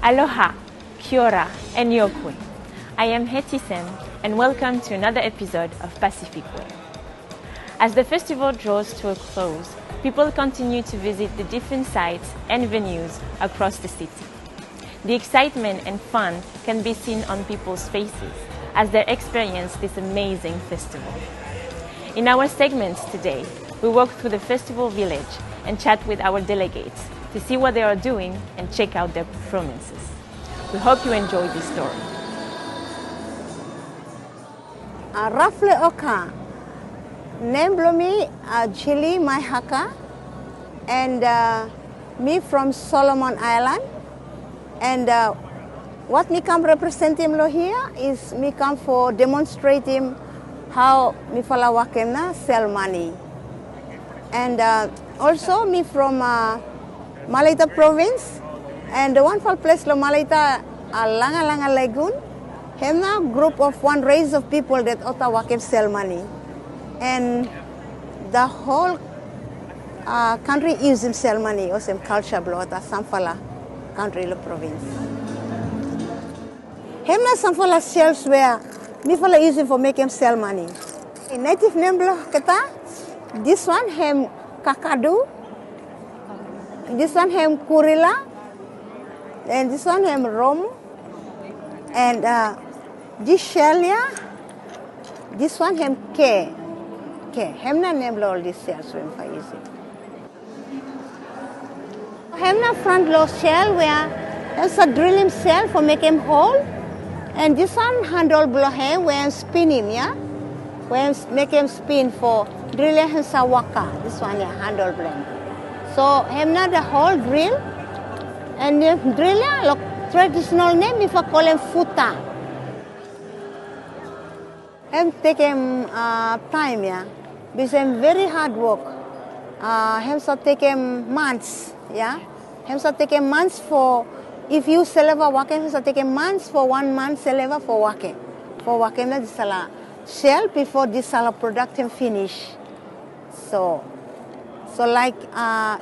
Aloha, kia ora, and yokui. I am Hetty Sen, and welcome to another episode of Pacific Way. As the festival draws to a close, people continue to visit the different sites and venues across the city. The excitement and fun can be seen on people's faces as they experience this amazing festival. In our segments today, we walk through the festival village and chat with our delegates to see what they are doing and check out their performances. We hope you enjoy this story. Roughly oka. Name me Jilly Maehaka, and me from Solomon Island. And what me come representing here is me come for demonstrating how me fala wakemna sell money. And also me from Malaita province, and the one for place lo Malaita Langa Langa Lagoon. Hemna group of one race of people that ota wakem sell money. And the whole country uses sell money or some culture blota Samfala country lo province. Hemna Samfala sells where Mifala using for making sell money. In native name blo kata, this one hem kakadu, this one hem kurila, and this one hem rom, and this shell here, this one hem ke. Hemna name all this shells when for easy. Hemna front low shell where there's a drilling shell for making hole, and this one handle blow hem where I'm spinning, yeah, where I'm making spin for drilling him sawaka. This one yeah handle blend. So hemna the whole drill, and the driller look traditional name if I call him futa. Hem take him time, yeah. Because I'm very hard work. Hem so take him months, yeah. Hem so take him months for, if you sell wake, hem so take him months for 1 month sell for wake. For wake na this sala shell before this sala production finish. So like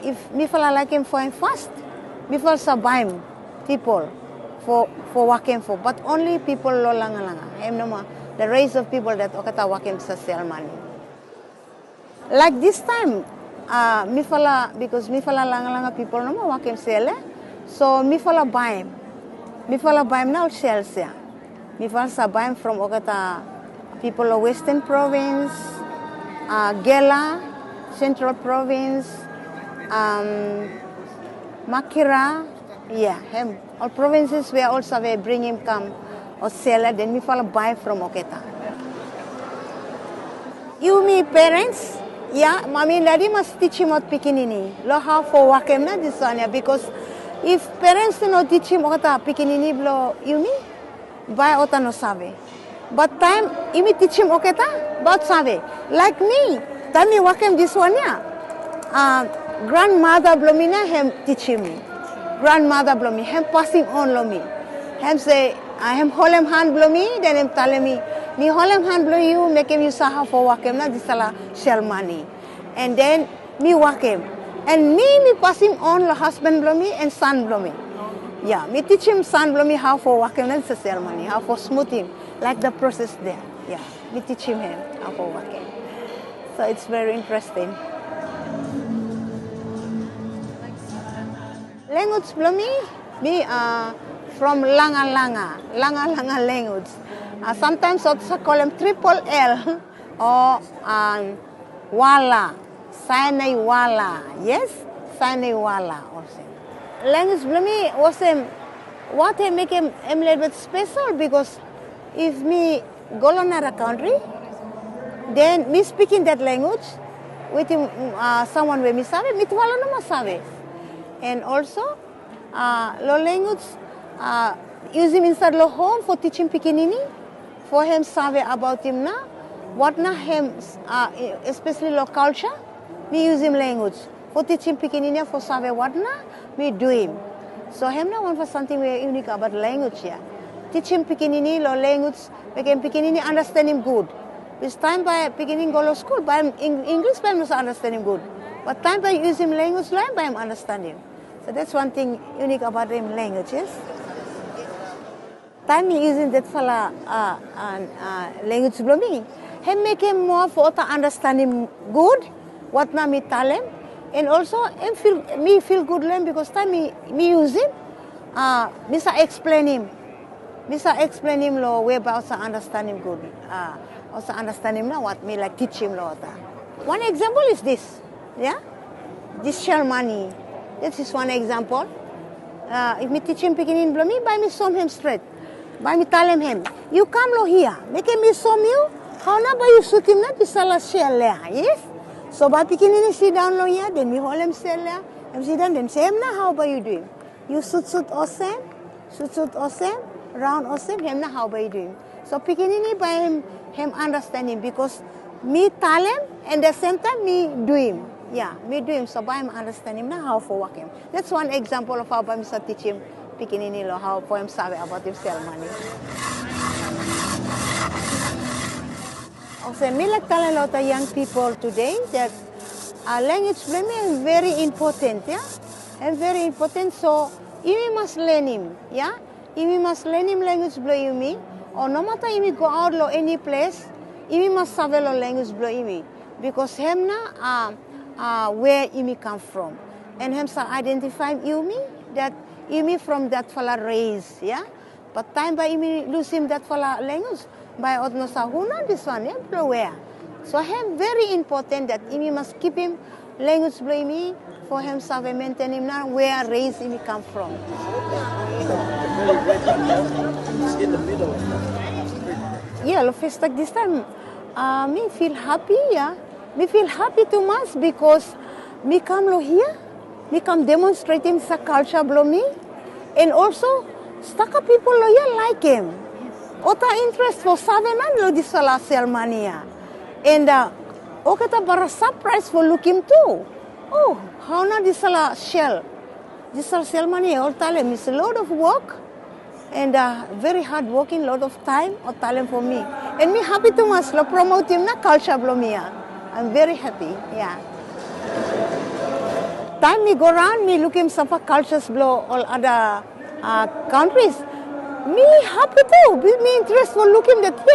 if me fala like him for him fast, me fala sabay people for wake for, but only people lo langa langa. Hem no ma. The race of people that okata wakem sa sell money. Like this time, because mifala langa people no ma wakem sell, so mifala buy now shells ya. Mifala sa buy from okata people of Western Province, Gela, Central Province, Makira, yeah, him. All provinces where also we bring him come. Or seller, then we follow buy from Oketa. You, me parents, yeah, mommy and daddy must teach him what pikinini. Lo how for wakem na this one, yeah, because if parents do not teach him Oketa pikinini, blow you me, buy ota no sabe. But time, you me teach him Oketa, but sabe. Like me, time me wakem this one, yeah. Grandmother blomina him teaching me. Grandmother blow me, him passing on lo me. Him say, I am holem hand blow me, then him telling me holem hand blow you, make him use saha for wakem na this sala shell money. And then me wakem. And me pass him on the husband blow me and son blow me. Yeah, me teach him son blow me how for wakem na this shell money, how for smooth him, like the process there. Yeah, me teach him how for wakem. So it's very interesting. Language blow me from Langa Langa language. Sometimes also call them triple L or Wala, Sinai Wala. Yes, Sinai Wala also. Language for me was what I make him a little bit special, because if me go to another country, then me speaking that language with him, someone where me sabe, me tuwala no masabe. And also, lo language. Use him inside the home for teaching pikinini, for him sabe about him na, what na him, especially lo culture, me use him language for teaching pikinini for sabe what na, me do him. So him na one for something very unique about language here. Teach him pikinini lo language, make him pikinini understand him good. This time by pikinini go to school, by English by him understand him good. But time by use him language, by him understand him. So that's one thing unique about him languages. time he using that fala language blooming, he make him more for to understand him good, what na me tell him, and also him feel good learn because time me use him, Mr. explain him lo way about to understand him good, also understand him now what me like teach him lo. One example is this, yeah, this shell money. This is one example. If me teach him Pekingese blow me, by me show him straight. By me tell him, you come lo here, make me show you, how na by you shoot him na pisala shell there, yes? So by Pekingese sit down lo here, then me hold him shell there, and sit down, then say him na how by you doing? You shoot awesome, round awesome, him na how by you doing? So Pekingese by him understanding because me tell him and the same time me do him. Yeah, me do him, so by him understand him now how for work him. That's one example of how by me teach him Pekingese lo how for him sabe about himself money. Also, me like tell a lot of young people today that language learning is very important, yeah, and very important. So you must learn him, yeah. You must learn him language blow you me, or no matter if you go out lo any place, you must sabe lo language blow you me because him na where Imi come from, and him identify Imi that Imi from that fala race, yeah. But time by Imi lose him that fala language by otno sa huna this one, yeah, blow where. So him very important that Imi must keep him language blow Imi for him to maintain him now where race Imi come from. In the middle. Yeah, the FestPAC this time, me feel happy, yeah. Me feel happy too much because me come lo here, me come demonstrating sa culture blow me, and also staka people lo here like him. Ota interest for savenan lo di sala selmania, and okata bara surprise for look him too. Oh, how na di sala shell, di sala selmania all time is a lot of work. And very hard working, lot of time or talent for me. And me happy too much lo promote him na culture blow me. I'm very happy, yeah. Time me go around, me look him some cultures blow all other countries. Me happy too, me interest for looking that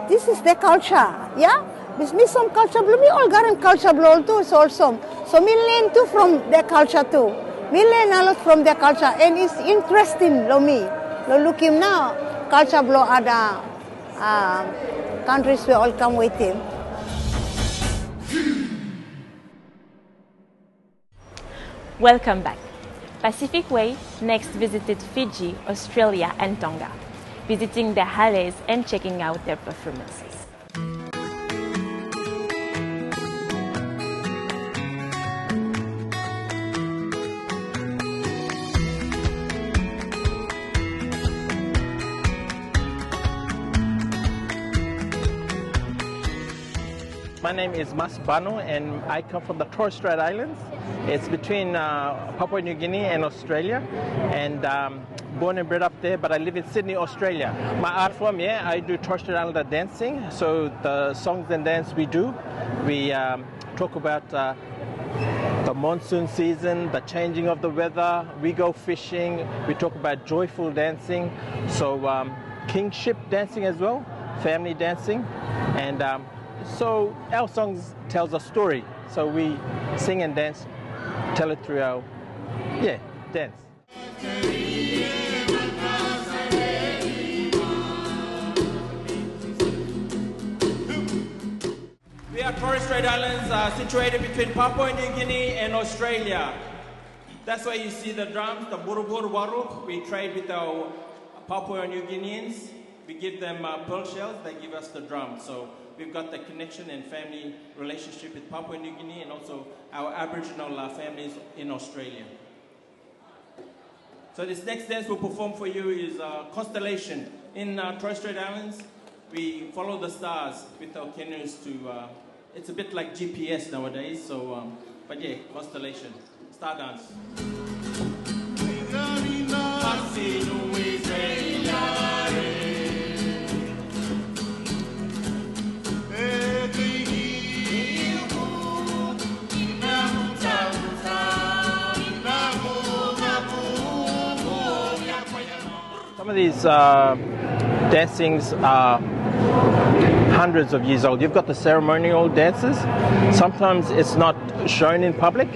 this is the culture, yeah. With me some culture blow, me all got culture blow too, so also. So me learn too from their culture too. Me learn a lot from their culture, and it's interesting lo me. Lo look him now, culture blow other countries will all come with him. Welcome back. Pacific Way next visited Fiji, Australia and Tonga, visiting the Hales and checking out their performances. My name is Mas Banu and I come from the Torres Strait Islands. It's between Papua New Guinea and Australia, and born and bred up there, but I live in Sydney, Australia. My art form, yeah, I do Torres Strait Islander dancing. So the songs and dance we do, we talk about the monsoon season, the changing of the weather, we go fishing, we talk about joyful dancing, so kingship dancing as well, family dancing, and so our songs tells a story. So we sing and dance, tell it through our, dance. We are Torres Strait Islands, situated between Papua New Guinea and Australia. That's why you see the drums, the burubur waruk. We trade with our Papua New Guineans. We give them pearl shells, they give us the drums. So we've got the connection and family relationship with Papua New Guinea and also our Aboriginal families in Australia. So this next dance we'll perform for you is Constellation. In Torres Strait Islands, we follow the stars with our canoes to, it's a bit like GPS nowadays, so, but yeah, Constellation, star dance. Some of these these dancings are hundreds of years old. You've got the ceremonial dances. Sometimes it's not shown in public.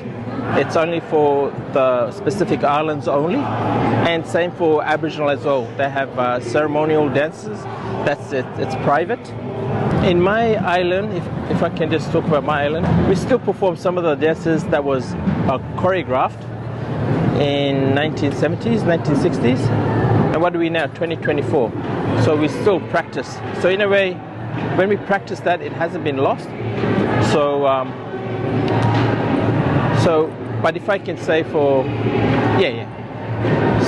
It's only for the specific islands only. And same for Aboriginal as well. They have ceremonial dances. That's it. It's private. In my island, if I can just talk about my island, we still perform some of the dances that was choreographed in 1970s, 1960s. And what do we now? 2024. So we still practice. So in a way, when we practice that, it hasn't been lost. But if I can say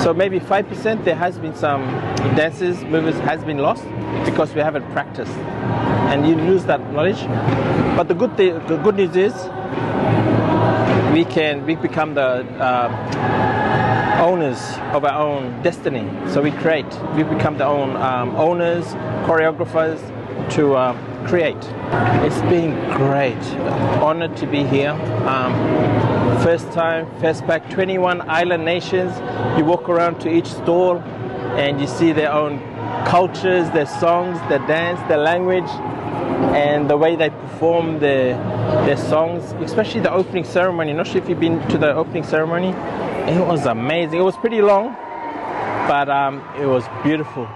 so maybe 5% there has been some dances, movements has been lost because we haven't practiced, and you lose that knowledge. But the good news is we become the owners of our own destiny. So we become the own owners, choreographers to create. It's been great. Honored to be here. First time, FestPAC, 21 island nations. You walk around to each stall and you see their own cultures, their songs, their dance, their language, and the way they perform their songs, especially the opening ceremony. Not sure if you've been to the opening ceremony. It was amazing. It was pretty long, but it was beautiful.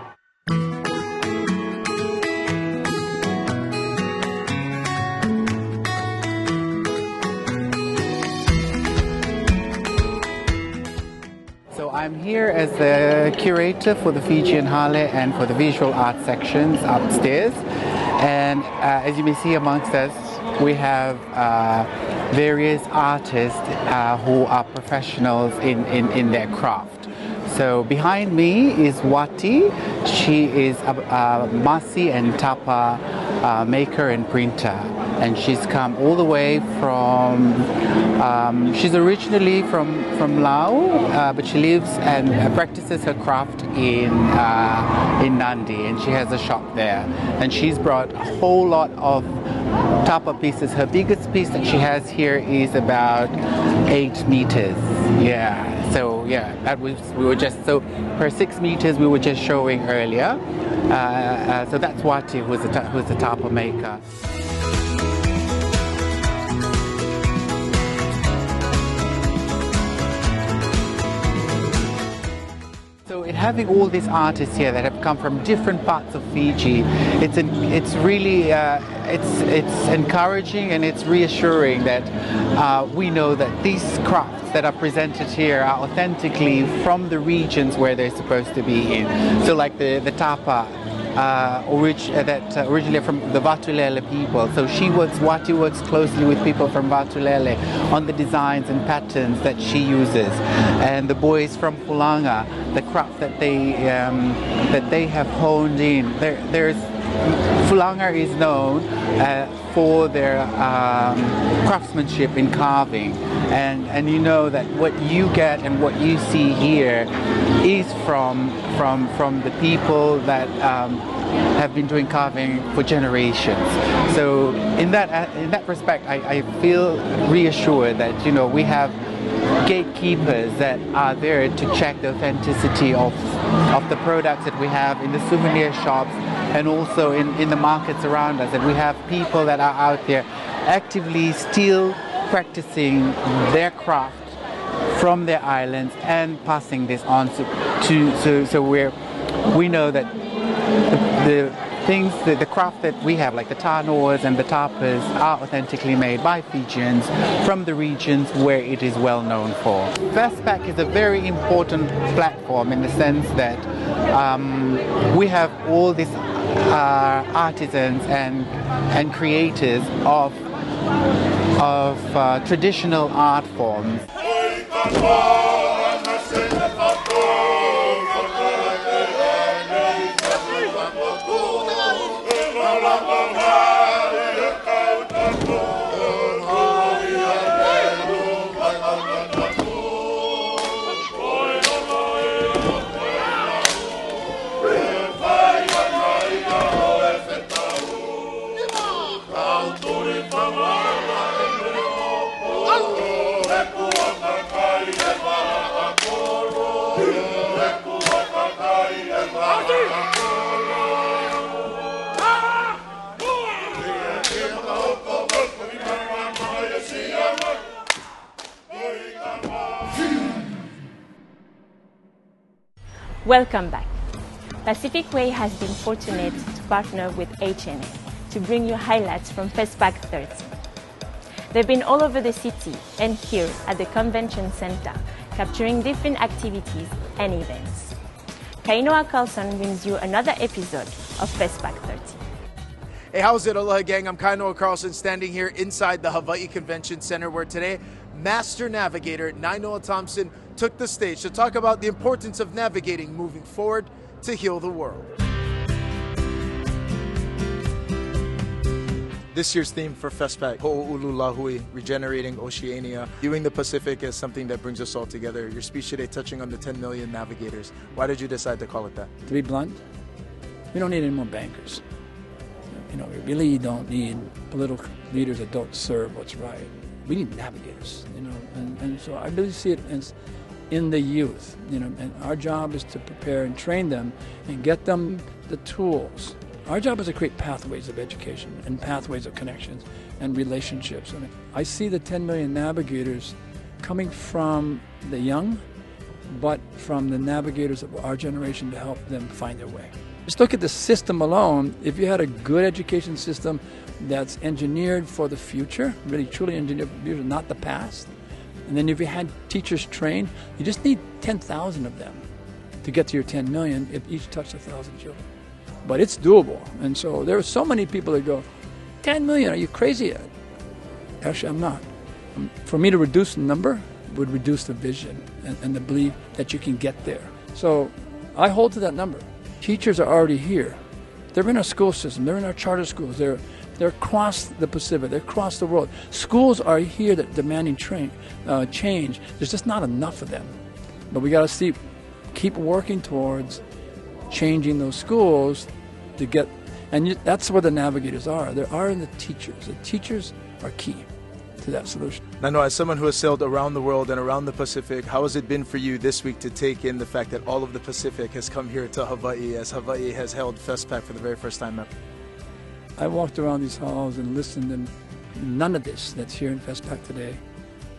I'm here as the curator for the Fiji and Hale and for the visual art sections upstairs. And as you may see amongst us, we have various artists who are professionals in their craft. So behind me is Wati. She is a masi and tapa maker and printer. And she's come all the way from, she's originally from Laos, but she lives and practices her craft in Nandi, and she has a shop there. And she's brought a whole lot of tapa pieces. Her biggest piece that she has here is about 8 meters. Yeah. So yeah, her 6 meters we were just showing earlier. So that's Wati, who's a tapa maker. Having all these artists here that have come from different parts of Fiji, it's really it's encouraging and it's reassuring that we know that these crafts that are presented here are authentically from the regions where they're supposed to be in. So like the tapa, originally from the Vatulele people. So Wati works closely with people from Vatulele on the designs and patterns that she uses. And the boys from Pulanga, the craft that they have honed in. Pulanga is known for their craftsmanship in carving, and you know that what you get and what you see here is from the people that have been doing carving for generations. So in that respect, I feel reassured that we have gatekeepers that are there to check the authenticity of the products that we have in the souvenir shops and also in the markets around us, that we have people that are out there actively still practicing their craft from their islands and passing this on so we know that the craft that we have, like the tanoas and the tapas, are authentically made by Fijians from the regions where it is well known for. FestPAC is a very important platform in the sense that we have all these artisans and creators of traditional art forms. Welcome back. Pacific Way has been fortunate to partner with HNA to bring you highlights from FestPAC 30. They've been all over the city and here at the Convention Center, capturing different activities and events. Kainoa Carlson brings you another episode of FestPAC 30. Hey, how's it, Aloha gang? I'm Kainoa Carlson, standing here inside the Hawaii Convention Center, where today, Master Navigator Nainoa Thompson took the stage to talk about the importance of navigating moving forward to heal the world. This year's theme for FestPAC, Ho'olulahui, Regenerating Oceania, viewing the Pacific as something that brings us all together. Your speech today touching on the 10 million navigators. Why did you decide to call it that? To be blunt, we don't need any more bankers. We really don't need political leaders that don't serve what's right. We need navigators, and so I really see it as in the youth, and our job is to prepare and train them and get them the tools. Our job is to create pathways of education and pathways of connections and relationships. And I see the 10 million navigators coming from the young, but from the navigators of our generation to help them find their way. Just look at the system alone. If you had a good education system that's engineered for the future, really truly engineered for the future, not the past, and then if you had teachers trained, you just need 10,000 of them to get to your 10 million if each touched 1,000 children. But it's doable. And so there are so many people that go, 10 million, are you crazy? Actually, I'm not. For me to reduce the number would reduce the vision and the belief that you can get there. So I hold to that number. Teachers are already here. They're in our school system. They're in our charter schools. They're across the Pacific. They're across the world. Schools are here that demanding change. There's just not enough of them. But we got to keep working towards changing those schools to get, and that's where the navigators are. They are in the teachers. The teachers are key to that solution. Nainoa, as someone who has sailed around the world and around the Pacific, how has it been for you this week to take in the fact that all of the Pacific has come here to Hawaii, as Hawaii has held FestPAC for the very first time ever? I walked around these halls and listened, and none of this that's here in FestPAC today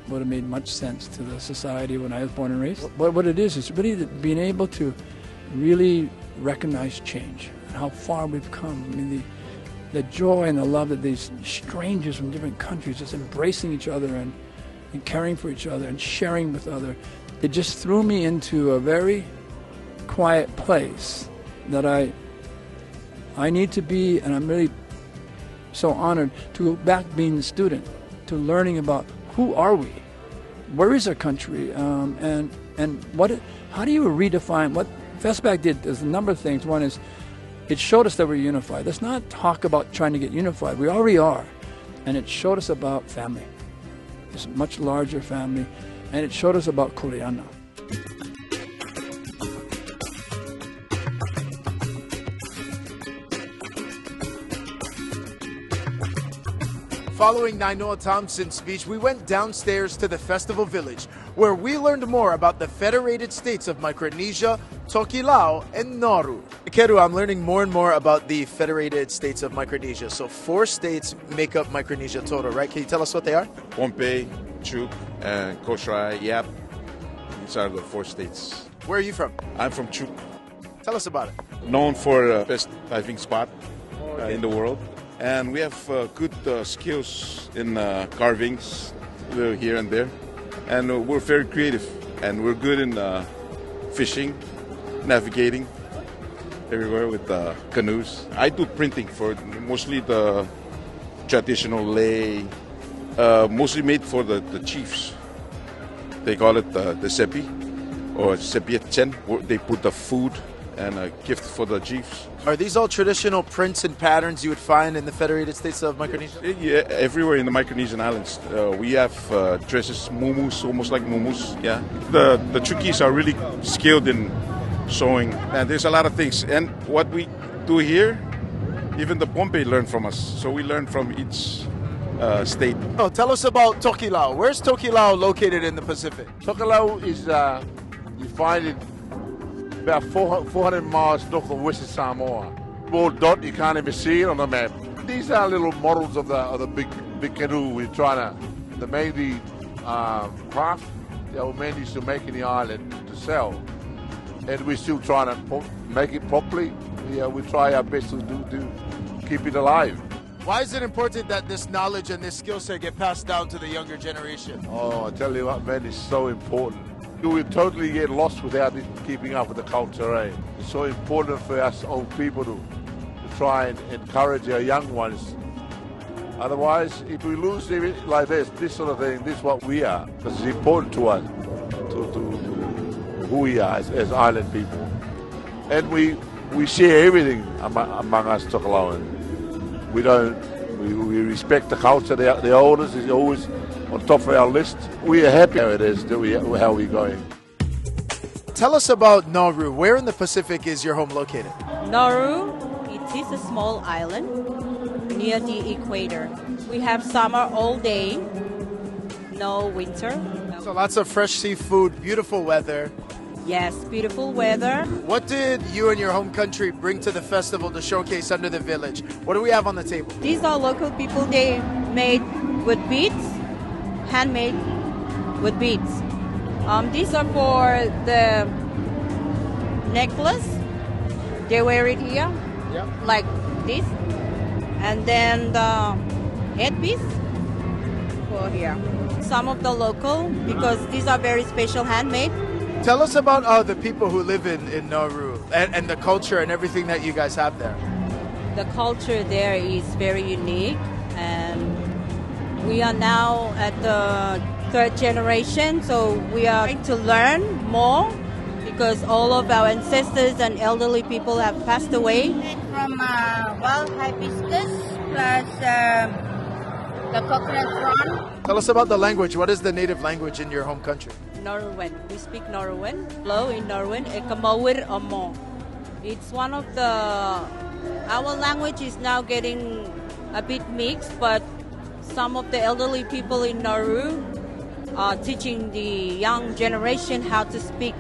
would have made much sense to the society when I was born and raised. But what it is really being able to really recognize change and how far we've come. I mean, the joy and the love that these strangers from different countries just embracing each other and caring for each other and sharing with others. It just threw me into a very quiet place that I need to be, and I'm really so honored to go back being a student, to learning about who are we, where is our country, and how do you redefine what FestPAC did. There's a number of things. One is it showed us that we're unified. Let's not talk about trying to get unified. We already are. And it showed us about family. It's a much larger family. And it showed us about Kuleana. Following Nainoa Thompson's speech, we went downstairs to the Festival Village, where we learned more about the Federated States of Micronesia, Tokelau, and Nauru. Keru, I'm learning more and more about the Federated States of Micronesia. So 4 states make up Micronesia total, right? Can you tell us what they are? Pohnpei, Chuuk, and Kosrae, Yap. These are the 4 states. Where are you from? I'm from Chuuk. Tell us about it. Known for the best diving spot in the world. And we have good skills in carvings here and there. And we're very creative. And we're good in fishing, navigating everywhere with canoes. I do printing for mostly the traditional lei, mostly made for the chiefs. They call it the sepi or sepietchen. They put the food and a gift for the chiefs. Are these all traditional prints and patterns you would find in the Federated States of Micronesia? Yeah, everywhere in the Micronesian islands. We have dresses, muumuus, almost like muumuus. Yeah, the Chuukis are really skilled in sewing, and there's a lot of things. And what we do here, even the Pohnpei learn from us. So we learn from each state. Oh, tell us about Tokelau. Where's Tokelau located in the Pacific? Tokelau is you find it about 400 miles north of Western Samoa. Small dot, you can't even see it on the map. These are little models of the big canoe we're trying to, the mainly craft that we managed to make in the island to sell. And we're still trying to make it properly. Yeah, we try our best to keep it alive. Why is it important that this knowledge and this skill set get passed down to the younger generation? Oh, I tell you what, man, it's so important. You will totally get lost without keeping up with the culture, eh? It's so important for us old people to try and encourage our young ones. Otherwise, if we lose it like this sort of thing, this is what we are. Because it's important to us, to who we are as island people. And we share everything among us Tokelauan. We respect the culture, the elders is always on top of our list. We are happy how it is, how we're going. Tell us about Nauru. Where in the Pacific is your home located? Nauru, it is a small island near the equator. We have summer all day, no winter. So lots of fresh seafood, beautiful weather. Yes, beautiful weather. What did you and your home country bring to the festival to showcase under the village? What do we have on the table? These are local people. They made with beads, handmade with beads. These are for the necklace. They wear it here, like this. And then the headpiece for here. Some of the local, because these are very special handmade. Tell us about the people who live in Nauru and the culture and everything that you guys have there. The culture there is very unique, and we are now at the third generation, so we are trying to learn more because all of our ancestors and elderly people have passed away. From wild hibiscus plus the coconut prawn. Tell us about the language. What is the native language in your home country? Norwen. We speak Norwen. Hello in Norwen. Ekamawir Omo. It's one of the... Our language is now getting a bit mixed, but some of the elderly people in Nauru are teaching the young generation how to speak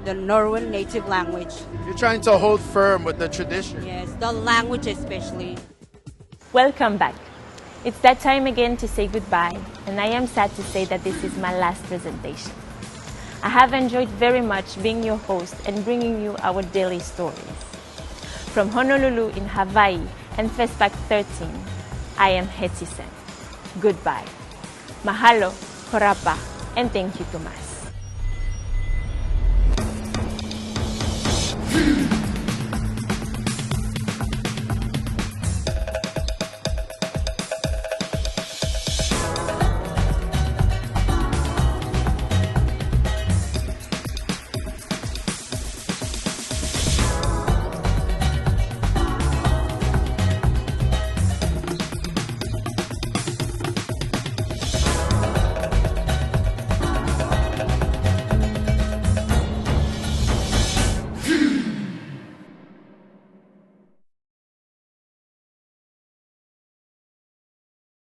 the Norwen native language. You're trying to hold firm with the tradition. Yes, the language especially. Welcome back. It's that time again to say goodbye, and I am sad to say that this is my last presentation. I have enjoyed very much being your host and bringing you our daily stories. From Honolulu in Hawaii and FestPAC 13, I am Hetty Sen. Goodbye. Mahalo, korapa, and thank you, Tomas.